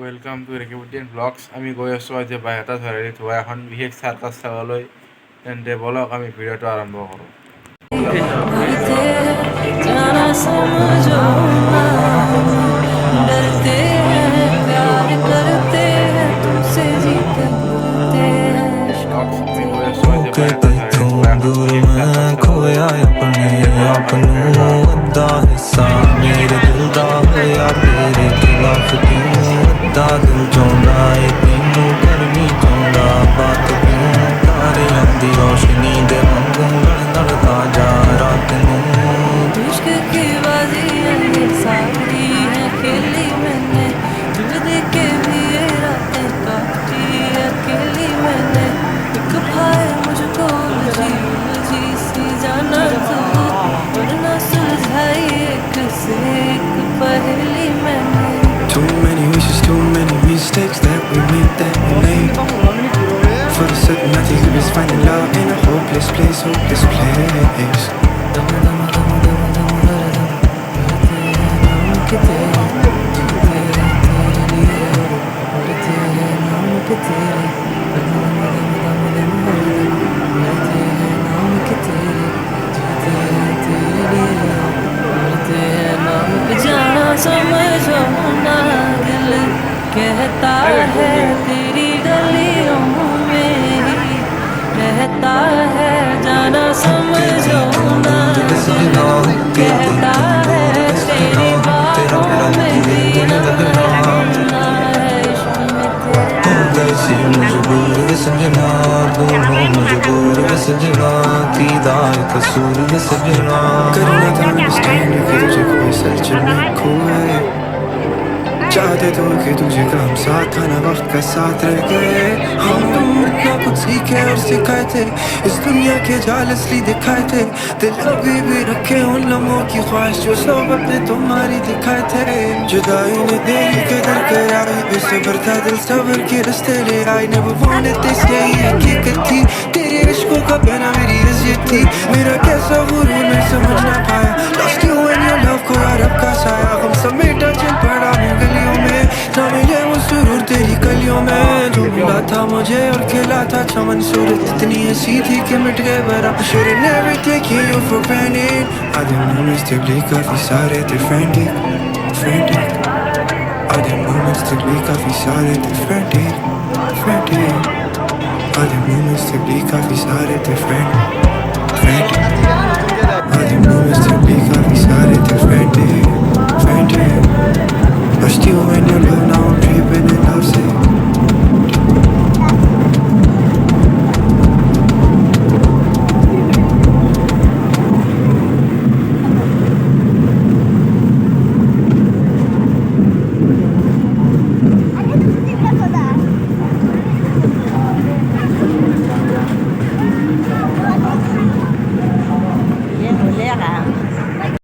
Welcome to Rekibuddin blogs. আমি গৈ আছোঁ আজি বাইহাটা চাৰিআলিত হোৱা এখন বিশেষ চাৰ্কাছ চাবলৈ। তেন্তে ব'লক আমি ভিডিঅ'টো আৰম্ভ কৰোঁ। दूर मैं खोया अपने अपनों अद्धा हिस्सा मेरे दिल दा होया तेरे खिलाफ क्यों अद्धा दिल चाहुंदा है तेनू करनी चाहुंदा बात क्यों तारे आंदी रोशनी दे वांगू लड़दा जा रात नूं इश्क की बाजी है सारी है खेली मैंने तुझ देख के भी ये रातें काटी अकेली मैंने एक भाई मुझको उलझी सी जाना तू वरना सुलझाई एक से एक पहेली मैंने Too many wishes, too many mistakes that we made. For the certain nothing we was finding love in a hopeless place, hopeless place. दम दम दम दम दम हर दम तेरे नाम के तेरे तेरे लिए मरते हैं नाम के तेरे दम दम दम दम हर दम मरते हैं नाम के तेरे जीते हैं तेरे लिए मरते हैं नाम के जाना समझो ना दिल कहता है तेरी गलियों में ही रहता है जाना समझो ना दिल कहता है तेरी बाहों में जीना है इश्क में तेरे कैसी मजबूर सजना तू हो मजबूर सजना दीदा कसूर सजना करना था अंडरस्टैंड कि तुझे कोई सच नहीं खोए चाहते तो कि तुझे का हम साथ था ना वक्त का साथ रह गए हम तुम इतना कुछ सीखे और सिखाए थे इस दुनिया के जाल असली दिखाए थे दिल अभी भी रखे उन लम्हों की ख्वाहिश जो सब अपने तुम्हारी दिखाए थे जुदाई ने देरी के दर कराई बेसब्र था दिल सब्र के रास्ते ले आई ने वो wanted this यही हकीकत थी तेरे इश्कों का बहना मेरी इज्जत थी मेरा कैसा गुरूर मैं समझ ना पाया lost you and your love को रब का साया हम समेटा चल पड़ा मैं गलियों में ना मिले वो सुरूर तेरी गलियों में जो मिला था मुझे और खिला था चमन सूरत इतनी ऐसी थी कि मिट गए बराबर should never take you for granted आधे moments तक भी काफी सारे थे frantic आधे moments तक भी काफी सारे थे frantic आधे moments तक भी काफी सारे थे frantic आधे moments तक भी काफी सारे थे frantic Lost you in your love now